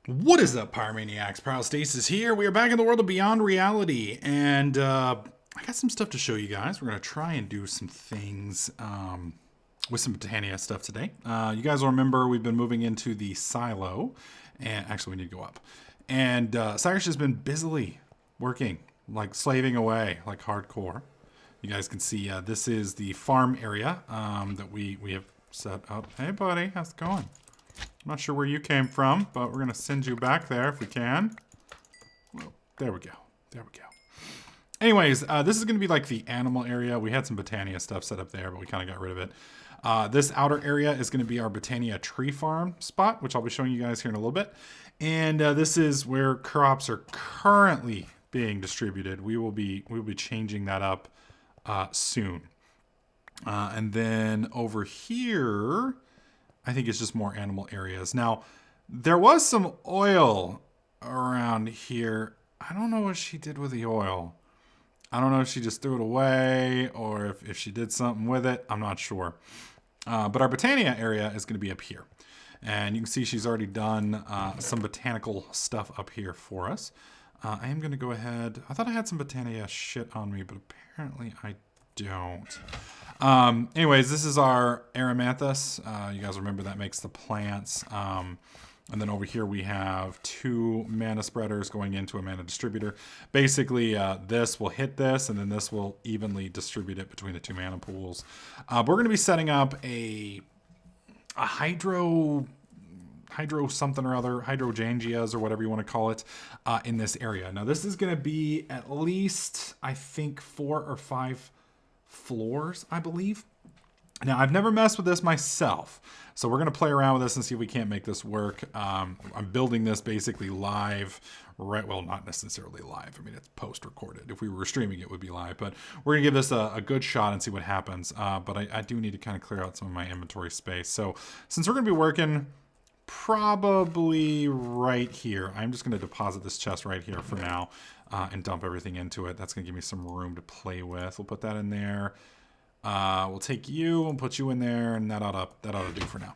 What is up, Pyromaniacs? Pyrostasis here. We are back in the world of Beyond Reality, and I got some stuff to show you guys. We're going to try and do some things with some Botania stuff today. You guys will remember we've been moving into the silo, and actually we need to go up. And Cyrus has been busily working, like slaving away, like hardcore. You guys can see this is the farm area that we have set up. Hey, buddy, how's it going? I'm not sure where you came from, but we're going to send you back there if we can. Well, there we go. There we go. Anyways, this is going to be like the animal area. We had some Botania stuff set up there, but we kind of got rid of it. This outer area is going to be our Botania tree farm spot, which I'll be showing you guys here in a little bit. And this is where crops are currently being distributed. We will be changing that up soon. And then over here, I think it's just more animal areas. Now, there was some oil around here. I don't know what she did with the oil. I don't know if she just threw it away or if she did something with it. I'm not sure. But our Botania area is going to be up here. And you can see she's already done some botanical stuff up here for us. I am going to go ahead. I thought I had some Botania shit on me, but apparently I don't. Anyways, this is our Aromanthus. You guys remember that makes the plants. And then over here we have two mana spreaders going into a mana distributor. Basically, this will hit this, and then this will evenly distribute it between the two mana pools. We're going to be setting up a hydro something or other, hydrogenias or whatever you want to call it, in this area. Now, this is going to be at least, I think, 4 or 5 floors, I believe. Now, I've never messed with this myself, so we're going to play around with this and see if we can't make this work. I'm building this basically live, right? Well, not necessarily live. I mean, it's post-recorded. If we were streaming, it would be live, but we're going to give this a good shot and see what happens. But I do need to kind of clear out some of my inventory space. So since we're going to be working probably right here, I'm just going to deposit this chest right here for now. And dump everything into it. That's going to give me some room to play with. We'll put that in there. We'll take you and put you in there, and that ought to do for now.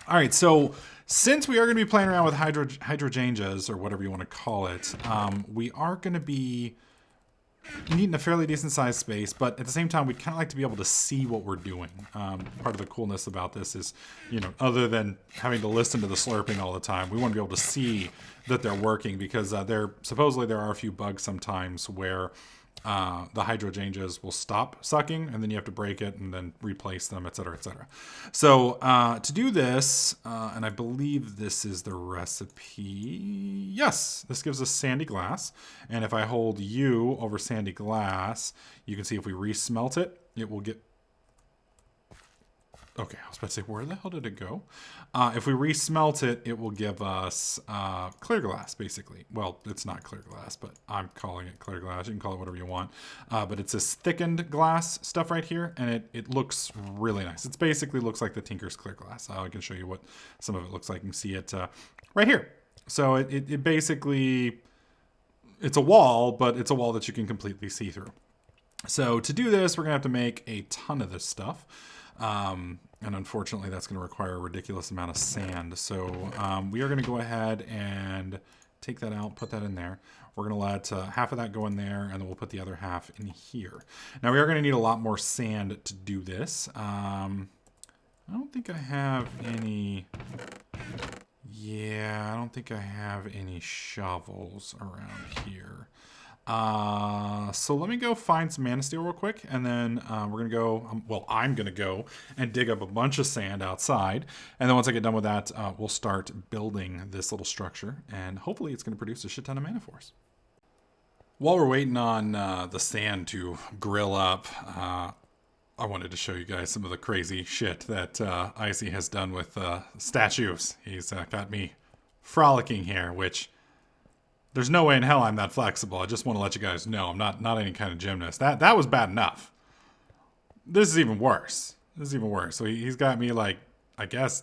All right, so since we are going to be playing around with hydrangeas, or whatever you want to call it, we are going to be needing a fairly decent sized space, but at the same time, we'd kind of like to be able to see what we're doing. Part of the coolness about this is, you know, other than having to listen to the slurping all the time, we want to be able to see that they're working, because supposedly there are a few bugs sometimes where the hydrogenias will stop sucking, and then you have to break it and then replace them, etc., etc. So to do this, and I believe this is the recipe. Yes, this gives us sandy glass, and if I hold U over sandy glass, you can see if we resmelt it, it will get. Okay, I was about to say, where the hell did it go? If we resmelt it, it will give us clear glass, basically. Well, it's not clear glass, but I'm calling it clear glass. You can call it whatever you want. But it's this thickened glass stuff right here, and it looks really nice. It basically looks like the Tinker's clear glass. I can show you what some of it looks like. You can see it right here. So it basically, it's a wall, but it's a wall that you can completely see through. So to do this, we're going to have to make a ton of this stuff. And unfortunately, that's going to require a ridiculous amount of sand. So we are going to go ahead and take that out, put that in there. We're going to let half of that go in there, and then we'll put the other half in here. Now, we are going to need a lot more sand to do this. I don't think I have any. Yeah, I don't think I have any shovels around here. So let me go find some mana steel real quick, and then we're gonna go. Well, I'm gonna go and dig up a bunch of sand outside, and then once I get done with that, we'll start building this little structure, and hopefully it's gonna produce a shit ton of mana for us. While we're waiting on the sand to grill up, I wanted to show you guys some of the crazy shit that Icy has done with statues. He's got me frolicking here, which. There's no way in hell I'm that flexible. I just want to let you guys know I'm not any kind of gymnast. That was bad enough. This is even worse. So he's got me, like, I guess,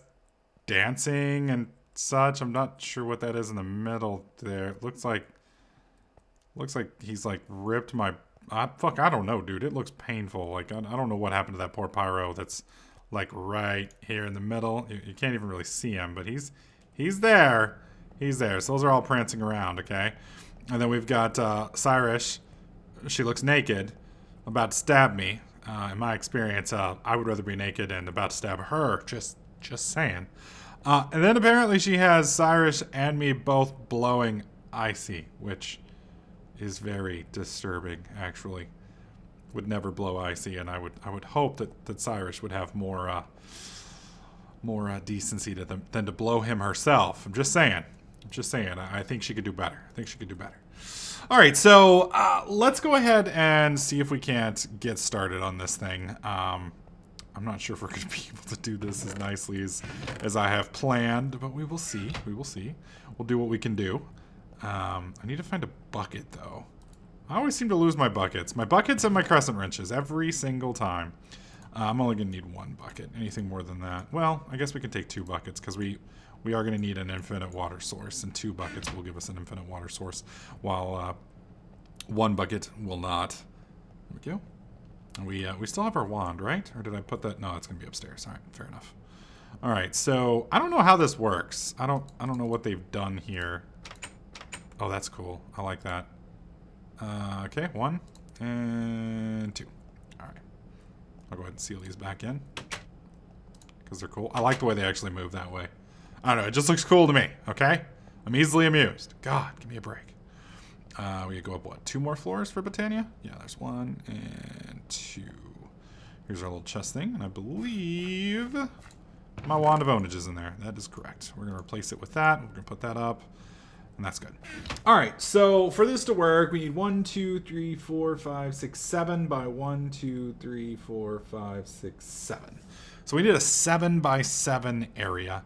dancing and such. I'm not sure what that is in the middle there. It looks like he's like ripped my. I don't know, dude. It looks painful. Like I don't know what happened to that poor pyro. That's like right here in the middle. You can't even really see him, but he's there. He's there. So those are all prancing around, okay? And then we've got Cyrus. She looks naked, about to stab me. In my experience, I would rather be naked and about to stab her. Just saying. And then apparently she has Cyrus and me both blowing icy, which is very disturbing, actually. Would never blow icy, and I would hope that Cyrus would have more decency to them than to blow him herself. I'm just saying. I think she could do better. All right, so let's go ahead and see if we can't get started on this thing. I'm not sure if we're going to be able to do this as nicely as I have planned, but we will see. We'll do what we can do. I need to find a bucket, though. I always seem to lose my buckets. My buckets and my crescent wrenches every single time. I'm only going to need one bucket. Anything more than that? Well, I guess we can take 2 buckets because we are going to need an infinite water source, and 2 buckets will give us an infinite water source, while 1 bucket will not. There we go. And we still have our wand, right? Or did I put that? No, it's going to be upstairs. All right, fair enough. All right, so I don't know how this works. I don't know what they've done here. Oh, that's cool. I like that. Okay, 1 and 2. All right. I'll go ahead and seal these back in because they're cool. I like the way they actually move that way. I don't know. It just looks cool to me, okay? I'm easily amused. God, give me a break. We go up, what, 2 more floors for Botania? Yeah, there's 1 and 2. Here's our little chest thing, and I believe my wand of ownage is in there. That is correct. We're going to replace it with that. We're going to put that up. And that's good. All right, so for this to work, we need 1, 2, 3, 4, 5, 6, 7 by 1, 2, 3, 4, 5, 6, 7. So we need a 7 by 7 area.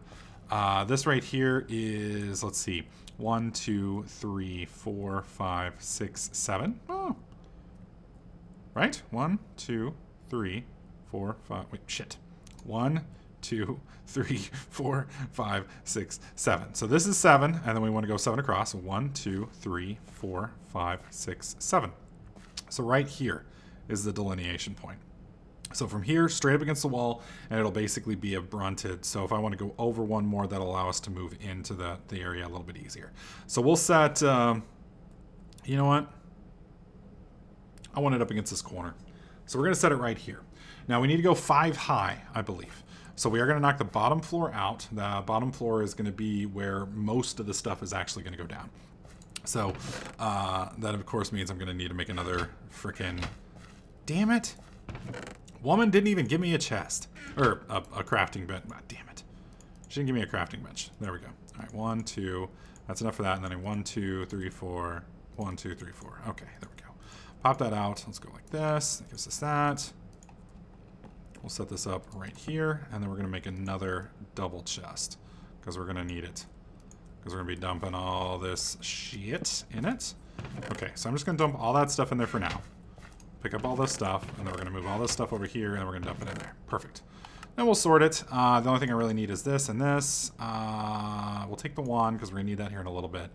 This right here is, let's see, 1, 2, 3, 4, 5, 6, 7. Oh. Right? 1, 2, 3, 4, 5. Wait, shit. 1, 2, 3, 4, 5, 6, 7. So this is 7, and then we want to go 7 across. So 1, 2, 3, 4, 5, 6, 7. So right here is the delineation point. So from here, straight up against the wall, and it'll basically be a brunted. So if I want to go over 1 more, that'll allow us to move into the area a little bit easier. So we'll set, you know what? I want it up against this corner. So we're going to set it right here. Now we need to go 5 high, I believe. So we are going to knock the bottom floor out. The bottom floor is going to be where most of the stuff is actually going to go down. So that, of course, means I'm going to need to make another frickin'... Damn it. Woman didn't even give me a chest. Or a crafting bench. Ah, damn it. She didn't give me a crafting bench. There we go. All right, 1, 2. That's enough for that. And then a 1, 2, 3, 4. 1, 2, 3, 4. Okay, there we go. Pop that out. Let's go like this. That gives us that. We'll set this up right here, and then we're going to make another double chest because we're going to need it. Because we're going to be dumping all this shit in it. Okay, so I'm just going to dump all that stuff in there for now. Pick up all this stuff, and then we're going to move all this stuff over here, and we're going to dump it in there. Perfect. Then we'll sort it. The only thing I really need is this and this. We'll take the wand because we're going to need that here in a little bit.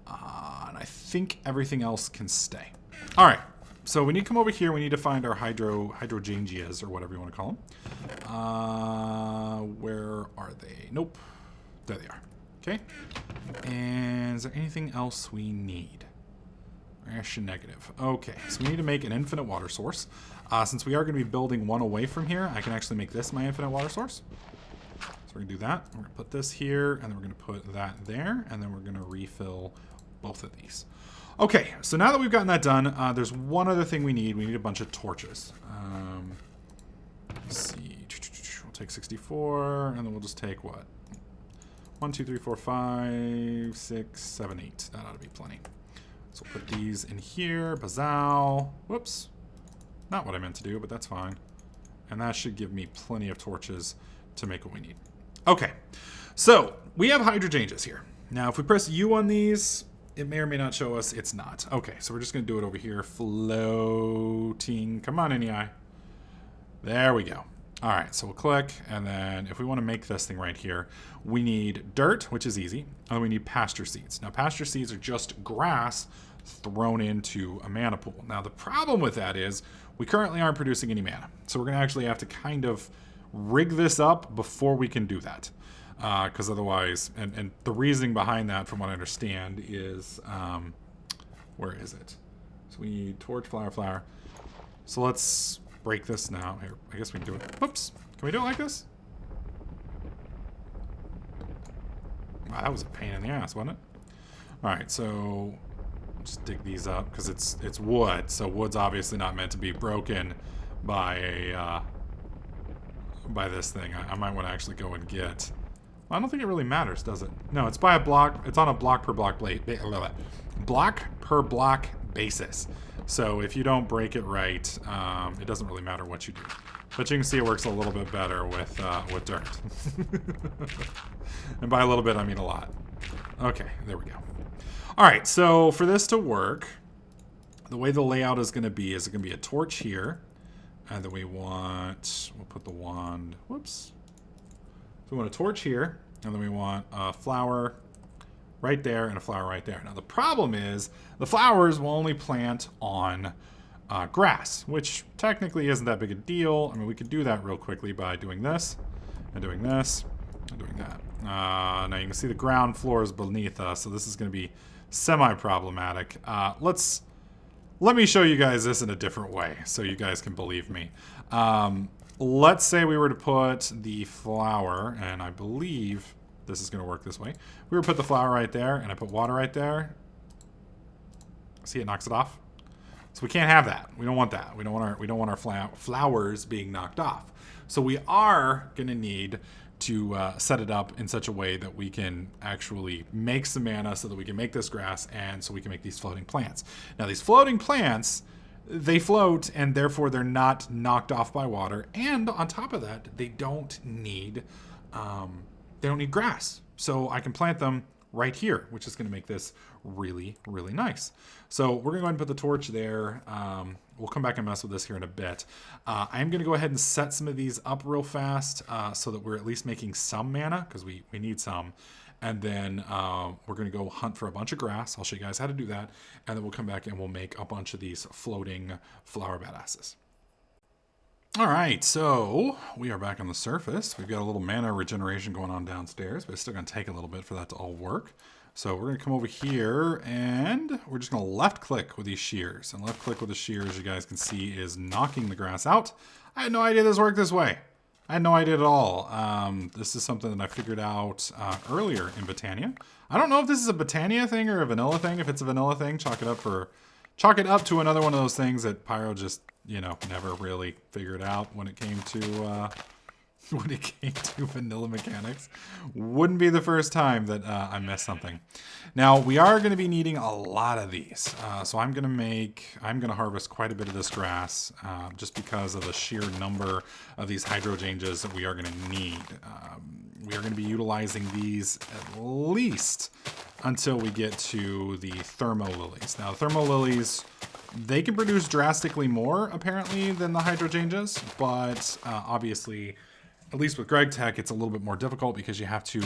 And I think everything else can stay. All right. So we need to come over here. We need to find our hydrogenias, or whatever you want to call them. Where are they? Nope. There they are. Okay. And is there anything else we need? Ration negative. Okay. So we need to make an infinite water source. Since we are going to be building 1 away from here, I can actually make this my infinite water source. So we're going to do that. We're going to put this here, and then we're going to put that there, and then we're going to refill both of these. Okay, so now that we've gotten that done, there's one other thing we need. We need a bunch of torches. Let's see. We'll take 64, and then we'll just take what? 1, 2, 3, 4, 5, 6, 7, 8. That ought to be plenty. So we'll put these in here. Bazow. Whoops. Not what I meant to do, but that's fine. And that should give me plenty of torches to make what we need. Okay, so we have hydrogenias here. Now, if we press U on these, it may or may not show us. It's not. Okay, so we're just going to do it over here. Floating. Come on, NEI. There we go. All right, so we'll click, and then if we want to make this thing right here, we need dirt, which is easy, and we need pasture seeds. Now, pasture seeds are just grass thrown into a mana pool. Now, the problem with that is we currently aren't producing any mana, so we're going to actually have to kind of rig this up before we can do that. Because otherwise, and the reasoning behind that, from what I understand, is, where is it? So we need torch, flower. So let's break this now. Here, I guess we can do it. Whoops. Can we do it like this? Wow, that was a pain in the ass, wasn't it? Alright, so just dig these up, because it's wood, so wood's obviously not meant to be broken by a, by this thing. I might want to actually go and get... I don't think it really matters, does it? No, it's by a block. It's on a block per block block per block basis. So if you don't break it right, it doesn't really matter what you do. But you can see it works a little bit better with dirt. And by a little bit, I mean a lot. Okay, there we go. All right, so for this to work, the way the layout is going to be is it's going to be a torch here. And then we'll put the wand, whoops. So we want a torch here, and then we want a flower right there and a flower right there. Now the problem is the flowers will only plant on grass, which technically isn't that big a deal. I mean, we could do that real quickly by doing this, and doing this, and doing that. Now you can see the ground floor is beneath us, so this is going to be semi-problematic. Let me show you guys this in a different way, so you guys can believe me. Let's say we were to put the flower, and I believe this is going to work this way. We were to put the flower right there, and I put water right there. See, it knocks it off. So we can't have that. We don't want that. We don't want our flowers being knocked off. So we are going to need to set it up in such a way that we can actually make some mana so that we can make this grass and so we can make these floating plants. Now these floating plants, they float and therefore they're not knocked off by water. And on top of that, they don't need grass. So I can plant them right here, which is going to make this really, really nice. So we're going to go ahead and put the torch there. We'll come back and mess with this here in a bit. I'm going to go ahead and set some of these up real fast so that we're at least making some mana, because we need some. And then we're going to go hunt for a bunch of grass. I'll show you guys how to do that. And then we'll come back and we'll make a bunch of these floating flower badasses. All right, so we are back on the surface. We've got a little mana regeneration going on downstairs, but it's still going to take a little bit for that to all work. So we're going to come over here, and we're just going to left-click with these shears. And left-click with the shears, you guys can see, is knocking the grass out. I had no idea this worked this way. I had no idea at all. This is something that I figured out earlier in Botania. I don't know if this is a Botania thing or a vanilla thing. If it's a vanilla thing, chalk it up to another one of those things that Pyro just, never really figured out when it came to vanilla mechanics. Wouldn't be the first time that I messed something. Now we are going to be needing a lot of these, so I'm going to harvest quite a bit of this grass just because of the sheer number of these hydrogenias that we are going to need. We are going to be utilizing these at least until we get to the thermo lilies. Now the thermo lilies, they can produce drastically more apparently than the hydrogenias, but obviously, at least with Greg Tech, it's a little bit more difficult because you have to,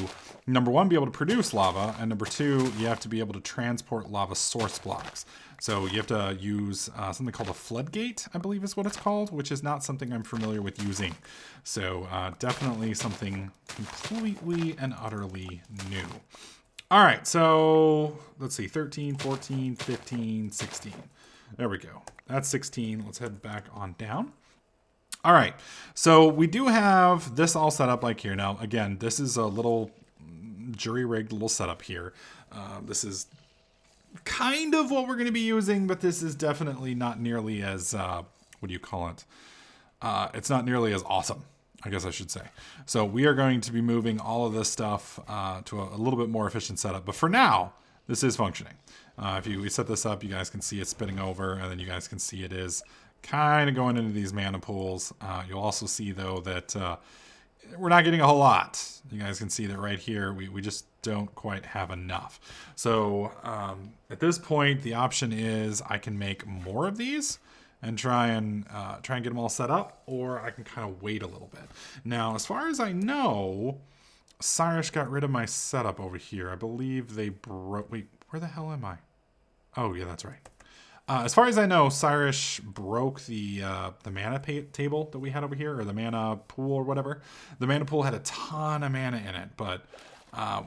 number one, be able to produce lava, and number two, you have to be able to transport lava source blocks. So you have to use something called a floodgate, I believe is what it's called, which is not something I'm familiar with using. So definitely something completely and utterly new. All right, so let's see, 13, 14, 15, 16. There we go. That's 16. Let's head back on down. All right, so we do have this all set up like here. Now, again, this is a little jury-rigged little setup here. This is kind of what we're going to be using, but this is definitely not nearly as, what do you call it? It's not nearly as awesome, I guess I should say. So we are going to be moving all of this stuff to a little bit more efficient setup. But for now, this is functioning. If we set this up, you guys can see it spinning over, and then you guys can see it is kind of going into these mana pools. You'll also see, though, that we're not getting a whole lot. You guys can see that right here, we just don't quite have enough. So at this point, the option is I can make more of these and try and get them all set up, or I can kind of wait a little bit. Now, as far as I know, Cyrus got rid of my setup over here. I believe they broke... Wait, where the hell am I? Oh, yeah, that's right. As far as I know, Cyrus broke the mana table that we had over here, or the mana pool or whatever. The mana pool had a ton of mana in it, but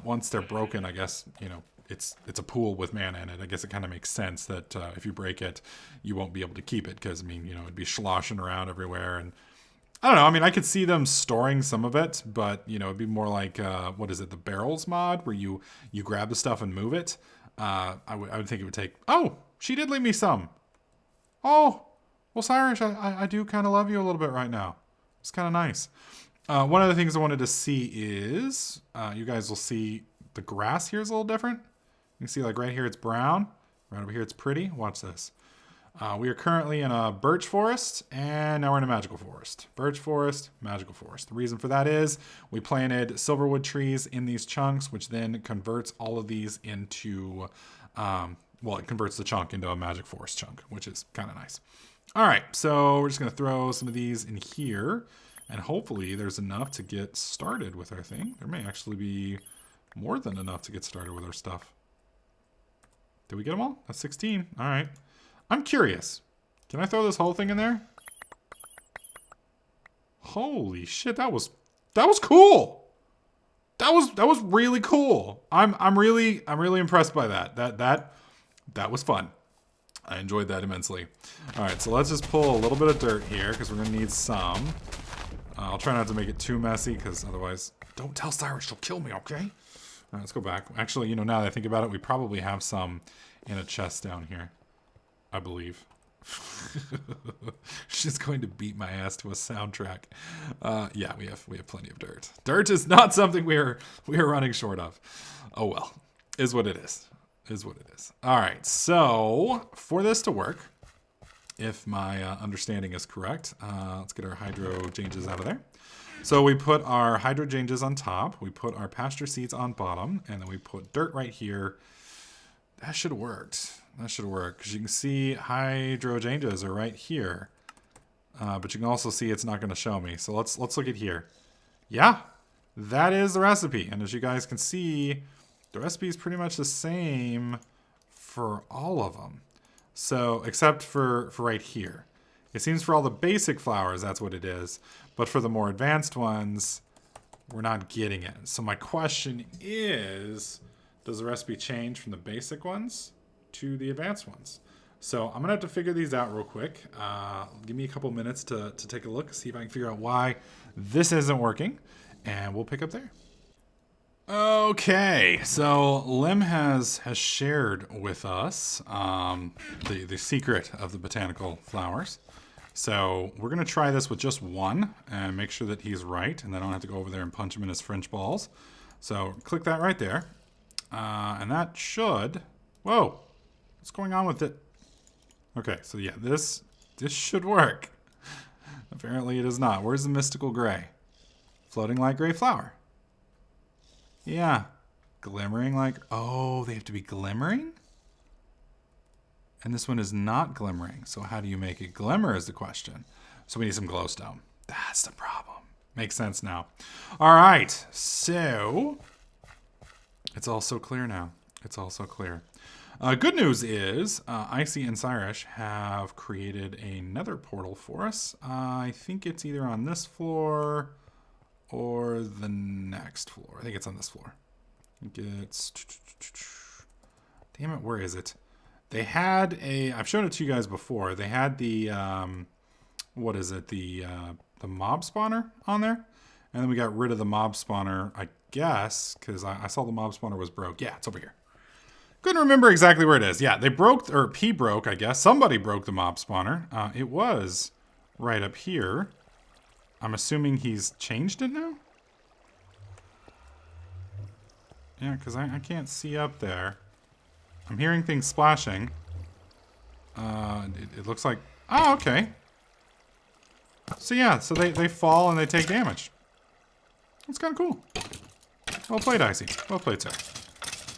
once they're broken, I guess, you know, it's a pool with mana in it. I guess it kind of makes sense that if you break it, you won't be able to keep it because, I mean, you know, it'd be sloshing around everywhere. And I don't know. I mean, I could see them storing some of it, but, you know, it'd be more like, what is it, the barrels mod where you grab the stuff and move it. I would think it would take... Oh, she did leave me some. Oh, well, Cyrus, I do kind of love you a little bit right now. It's kind of nice. One of the things I wanted to see is, you guys will see the grass here is a little different. You can see like right here it's brown. Right over here it's pretty. Watch this. We are currently in a birch forest, and now we're in a magical forest. Birch forest, magical forest. The reason for that is we planted silverwood trees in these chunks, which then converts all of these into, well, it converts the chunk into a magic forest chunk, which is kind of nice. All right, so we're just going to throw some of these in here, and hopefully there's enough to get started with our thing. There may actually be more than enough to get started with our stuff. Did we get them all? That's 16. All right. I'm curious. Can I throw this whole thing in there? Holy shit, that was cool. That was really cool. I'm really impressed by that. That was fun. I enjoyed that immensely. All right, so let's just pull a little bit of dirt here because we're gonna need some. I'll try not to make it too messy because otherwise, don't tell Cyrus, she'll kill me, okay? All right, let's go back. Actually, you know, now that I think about it, we probably have some in a chest down here, I believe. She's going to beat my ass to a soundtrack. Yeah, we have plenty of dirt. Dirt is not something we are running short of. Oh well, is what it is. Is what it is. All right, so for this to work, if my understanding is correct, let's get our hydrogenias out of there. So we put our hydrogenias on top, we put our pasture seeds on bottom, and then we put dirt right here. That should have worked. That should work, because you can see hydrogenias are right here. But you can also see it's not going to show me. So let's look at here. Yeah, that is the recipe. And as you guys can see, the recipe is pretty much the same for all of them. So, except for right here. It seems for all the basic flowers, that's what it is. But for the more advanced ones, we're not getting it. So my question is, does the recipe change from the basic ones to the advanced ones? So I'm gonna have to figure these out real quick. Give me a couple minutes to take a look, see if I can figure out why this isn't working, and we'll pick up there. Okay, so Lim has shared with us the secret of the botanical flowers. So we're gonna try this with just one and make sure that he's right, and then I don't have to go over there and punch him in his French balls. So click that right there, and that should. Whoa, what's going on with it? Okay, so yeah, this should work. Apparently it is not. Where's the mystical gray? Floating light gray flower. Yeah, glimmering like, oh, they have to be glimmering? And this one is not glimmering. So how do you make it glimmer is the question. So we need some glowstone. That's the problem. Makes sense now. All right, so it's all so clear now. It's all so clear. Good news is Icy and Cyrus have created a nether portal for us. I think it's either on this floor or the next floor. I think it's on this floor. I think it's... Damn it, where is it? They had a... I've shown it to you guys before. They had the... what is it? The mob spawner on there. And then we got rid of the mob spawner, I guess, because I saw the mob spawner was broke. Yeah, it's over here. Couldn't remember exactly where it is. Yeah, they broke, or P broke, I guess. Somebody broke the mob spawner. It was right up here. I'm assuming he's changed it now? Yeah, because I can't see up there. I'm hearing things splashing. It looks like... Oh, okay. So yeah, so they fall and they take damage. That's kind of cool. Well played, Icy. Well played, sir.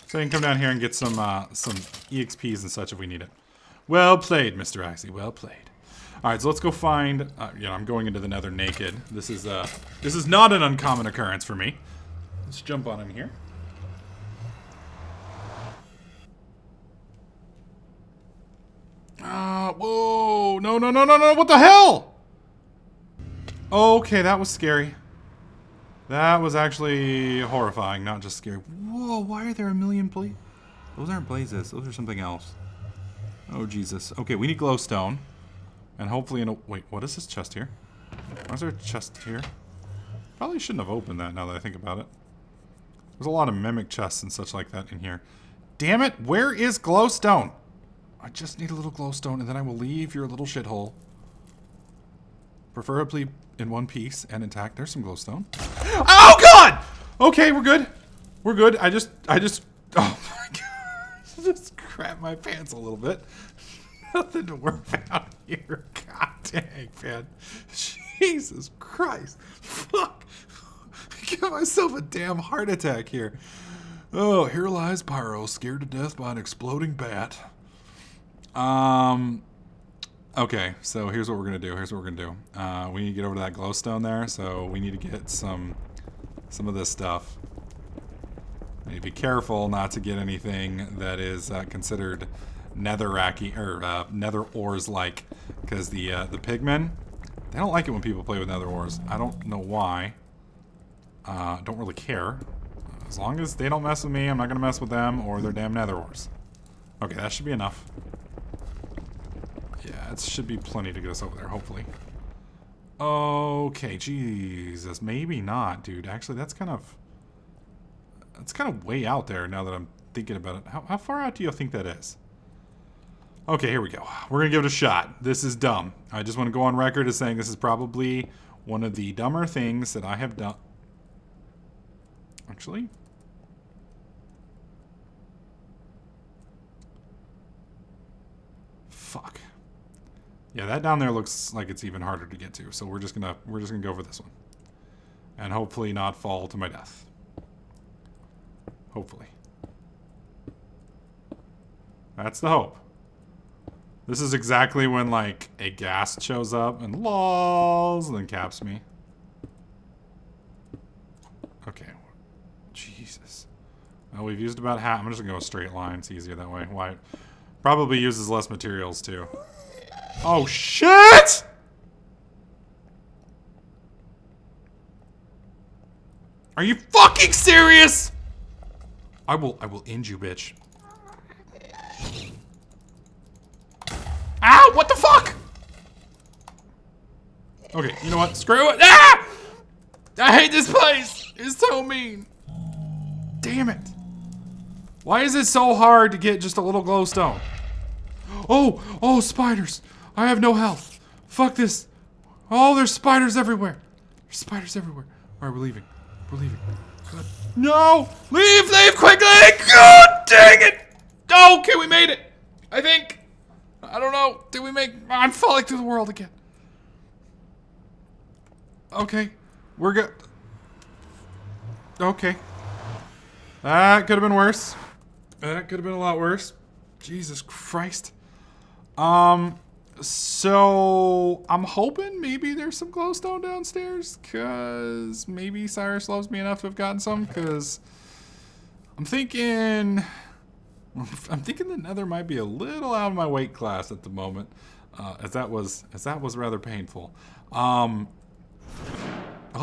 So you can come down here and get some EXPs and such if we need it. Well played, Mr. Icy. Well played. All right, so let's go find. I'm going into the Nether naked. This is not an uncommon occurrence for me. Let's jump on him here. Whoa! No, no, no, no, no! What the hell? Okay, that was scary. That was actually horrifying, not just scary. Whoa, why are there a million blazes? Those aren't blazes. Those are something else. Oh, Jesus. Okay, we need glowstone. And hopefully in a... Wait, what is this chest here? Why is there a chest here? Probably shouldn't have opened that now that I think about it. There's a lot of mimic chests and such like that in here. Damn it, where is glowstone? I just need a little glowstone and then I will leave your little shithole. Preferably in one piece and intact. There's some glowstone. Oh god! Okay, we're good. We're good. I just oh my god. Just crap my pants a little bit. Nothing to worry about here. God dang, man. Jesus Christ. Fuck. Give myself a damn heart attack here. Oh, here lies Pyro, scared to death by an exploding bat. Okay, so here's what we're gonna do. We need to get over to that glowstone there, so we need to get some of this stuff. We need to be careful not to get anything that is considered netherracky or nether ores like, because the pigmen, they don't like it when people play with nether ores. I don't know why. Don't really care. As long as they don't mess with me, I'm not gonna mess with them or their damn nether ores. Okay, that should be enough. Yeah, it should be plenty to get us over there, hopefully. Okay, Jesus, maybe not, dude. Actually, that's kind of way out there now that I'm thinking about it. How far out do you think that is? Okay, here we go. We're gonna give it a shot. This is dumb. I just want to go on record as saying this is probably one of the dumber things that I have done. Actually, fuck. Yeah, that down there looks like it's even harder to get to. So we're just gonna go for this one, and hopefully not fall to my death. Hopefully, that's the hope. This is exactly when like a ghast shows up and lols and then caps me. Okay, Jesus. Well, we've used about half. I'm just gonna go a straight line. It's easier that way. Why? Probably uses less materials too. Oh shit! Are you fucking serious? I will end you, bitch. Ow! What the fuck? Okay, you know what? Screw it. Ah! I hate this place. It's so mean. Damn it. Why is it so hard to get just a little glowstone? Oh, spiders. I have no health. Fuck this. Oh, there's spiders everywhere. There's spiders everywhere. All right, we're leaving. We're leaving. Good. No! Leave quickly! God dang it! Oh, okay, we made it. I think. I don't know. Did we make... I'm falling through the world again. Okay. We're good. Okay. That could have been worse. That could have been a lot worse. Jesus Christ. So I'm hoping maybe there's some glowstone downstairs, cause maybe Cyrus loves me enough to have gotten some, cause I'm thinking the nether might be a little out of my weight class at the moment, as that was rather painful. All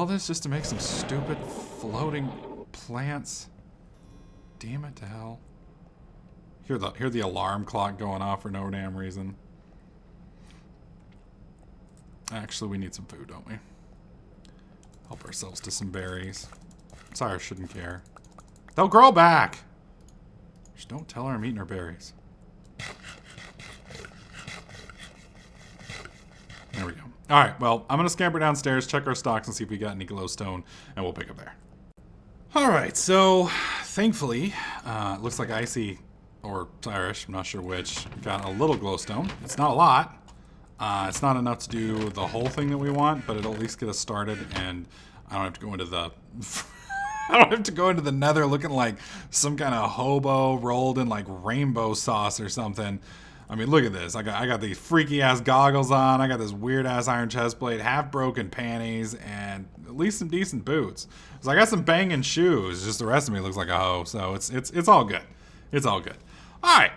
this just to make some stupid floating plants. Damn it to hell. Hear the alarm clock going off for no damn reason. Actually, we need some food, don't we? Help ourselves to some berries. Cyrus shouldn't care. They'll grow back! Just don't tell her I'm eating her berries. There we go. Alright, well, I'm gonna scamper downstairs, check our stocks, and see if we got any glowstone, and we'll pick up there. Alright, so, thankfully, it looks like Icy, or Cyrus, I'm not sure which, got a little glowstone. It's not a lot. It's not enough to do the whole thing that we want, but it'll at least get us started, and I don't have to go into the... I don't have to go into the nether looking like some kind of hobo rolled in like rainbow sauce or something. I mean, look at this. I got these freaky ass goggles on. I got this weird ass iron chest plate, half broken panties, and at least some decent boots. So I got some banging shoes. Just the rest of me looks like a hoe. So it's all good. It's all good. All right.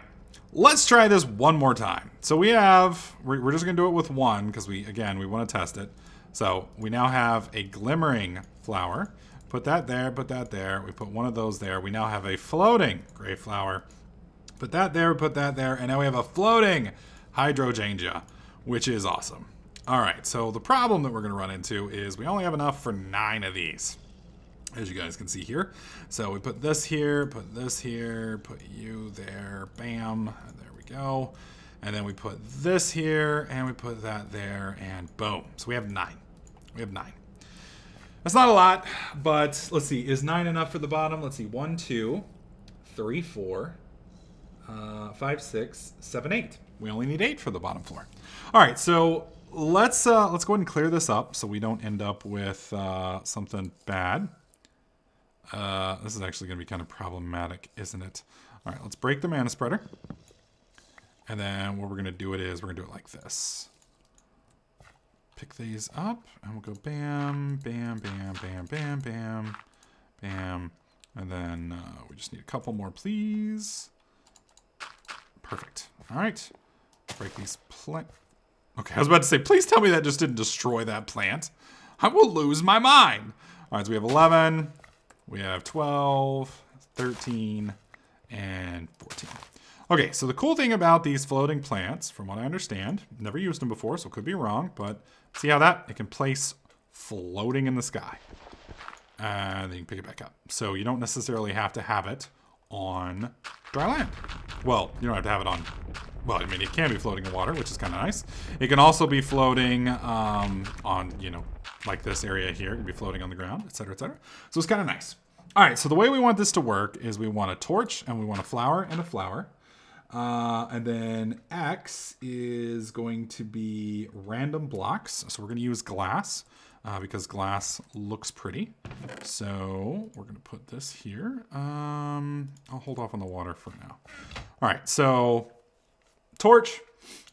Let's try this one more time. So we're just going to do it with one because we want to test it. So we now have a glimmering flower. Put that there, put that there. We put one of those there. We now have a floating gray flower. Put that there, put that there. And now we have a floating hydrogenia, which is awesome. All right, so the problem that we're going to run into is we only have enough for 9 of these, as you guys can see here. So we put this here, put this here, put you there, bam, and there we go. And then we put this here, and we put that there, and boom. So we have 9. We have 9. That's not a lot, but let's see. Is 9 enough for the bottom? Let's see. 1, 2, 3, 4, 5, 6, 7, 8. We only need 8 for the bottom floor. All right, so let's go ahead and clear this up so we don't end up with something bad. This is actually going to be kind of problematic, isn't it? All right, let's break the mana spreader. And then what we're going to do is we're going to do it like this. Pick these up, and we'll go bam, bam, bam, bam, bam, bam, bam. And then we just need a couple more, please. Perfect. All right. Break these plant. Okay, I was about to say, please tell me that just didn't destroy that plant. I will lose my mind. All right, so we have 11. We have 12, 13, and 14. Okay, so the cool thing about these floating plants, from what I understand, never used them before, so could be wrong, but see how it can place floating in the sky. And then you can pick it back up. So you don't necessarily have to have it on dry land. Well, you don't have to have it on, well, I mean, it can be floating in water, which is kind of nice. It can also be floating on, like this area here. It can be floating on the ground, etc., etc. So it's kind of nice. All right, so the way we want this to work is we want a torch, and we want a flower and a flower. And then X is going to be random blocks. So we're going to use glass because glass looks pretty. So we're going to put this here. I'll hold off on the water for now. All right, so torch,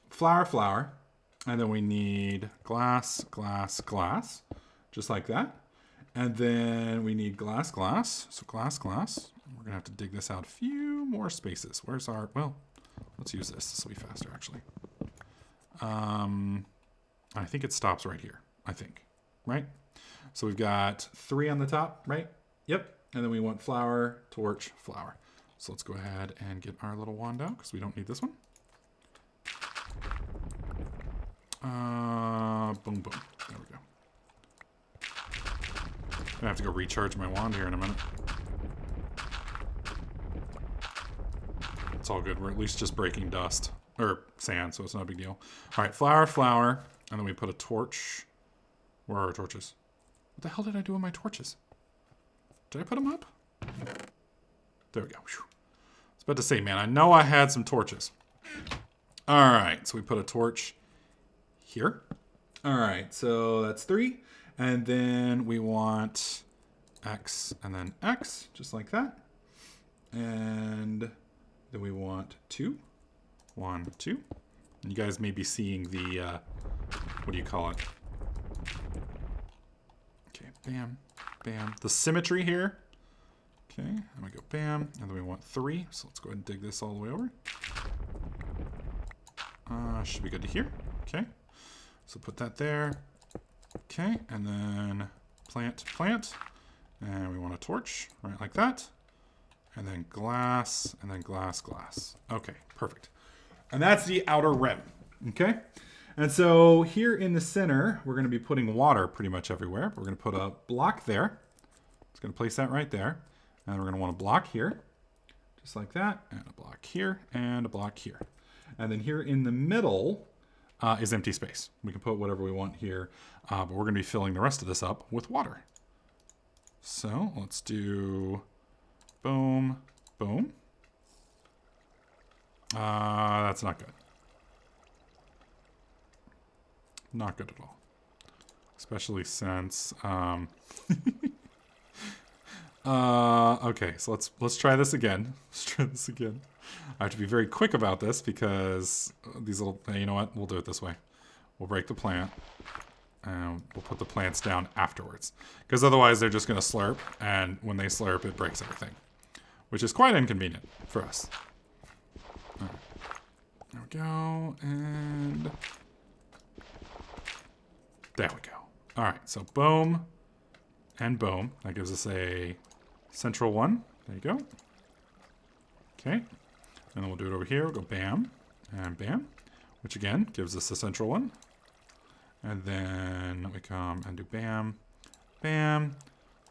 flower, flower. And then we need glass, glass, glass, just like that. And then we need glass, glass. So glass, glass. We're going to have to dig this out a few more spaces. Where's our, well, let's use this. This will be faster, actually. I think it stops right here, I think, right? So we've got 3 on the top, right? Yep. And then we want flower, torch, flower. So let's go ahead and get our little wand out because we don't need this one. Boom, boom. There we go. I'm gonna have to go recharge my wand here in a minute. It's all good. We're at least just breaking dust. Or sand, so it's not a big deal. All right, flower, flower. And then we put a torch. Where are our torches? What the hell did I do with my torches? Did I put them up? There we go. Whew. I was about to say, man, I know I had some torches. All right, so we put a torch here. All right, so that's 3. And then we want X and then X, just like that. And then we want 2. 1, 2. And you guys may be seeing the, what do you call it? Okay, bam, bam. The symmetry here. Okay, and we go bam, and then we want 3. So let's go ahead and dig this all the way over. Should be good to here. Okay, so put that there. Okay, and then plant, plant. And we want a torch, right like that. And then glass, and then glass, glass. Okay, perfect. And that's the outer rim, okay? And so here in the center, we're going to be putting water pretty much everywhere. We're going to put a block there. It's going to place that right there. And we're going to want a block here, just like that, and a block here, and a block here. And then here in the middle is empty space. We can put whatever we want here, but we're going to be filling the rest of this up with water. So let's do boom, boom. That's not good. Not good at all. Especially since, okay, so let's try this again. Let's try this again. I have to be very quick about this because these little, you know what? We'll do it this way. We'll break the plant and we'll put the plants down afterwards because otherwise they're just going to slurp, and when they slurp, it breaks everything, which is quite inconvenient for us. All right. There we go. And there we go. All right. So boom and boom. That gives us a central one. There you go. Okay. And then we'll do it over here. We'll go bam and bam, which again gives us a central one. And then we come and do bam, bam,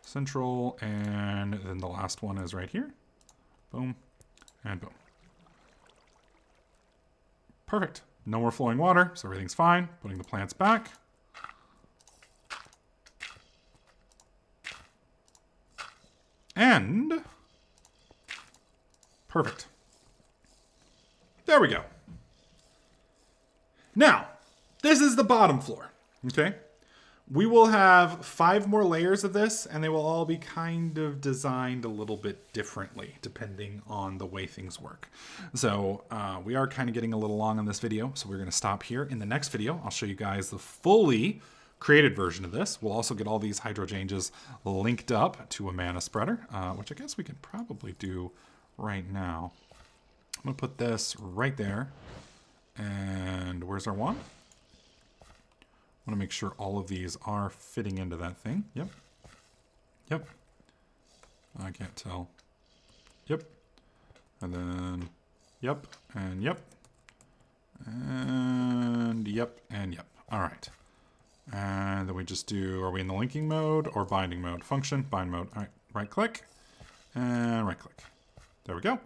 central, and then the last one is right here. Boom and boom. Perfect. No more flowing water, so everything's fine. Putting the plants back. And perfect. There we go. Now, this is the bottom floor, okay? We will have 5 more layers of this, and they will all be kind of designed a little bit differently, depending on the way things work. So we are kind of getting a little long on this video, so we're going to stop here. In the next video, I'll show you guys the fully created version of this. We'll also get all these hydrangeas linked up to a mana spreader, which I guess we can probably do right now. I'm going to put this right there. And where's our one? I want to make sure all of these are fitting into that thing. Yep. Yep. I can't tell. Yep. And then yep. And yep. And yep. And yep. All right. And then we just do, are we in the linking mode or binding mode? Function, bind mode. All right. Right click and right click. There we go.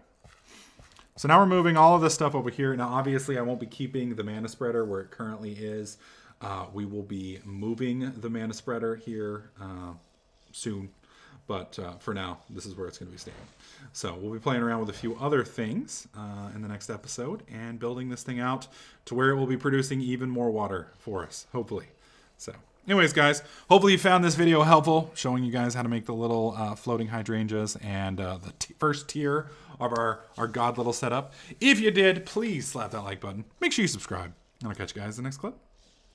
So now we're moving all of this stuff over here. Now, obviously, I won't be keeping the mana spreader where it currently is. We will be moving the mana spreader here soon. But for now, this is where it's going to be staying. So we'll be playing around with a few other things in the next episode and building this thing out to where it will be producing even more water for us, hopefully. So anyways, guys, hopefully you found this video helpful, showing you guys how to make the little floating hydrangeas and the first tier of our god little setup. If you did, please slap that like button. Make sure you subscribe. And I'll catch you guys in the next clip.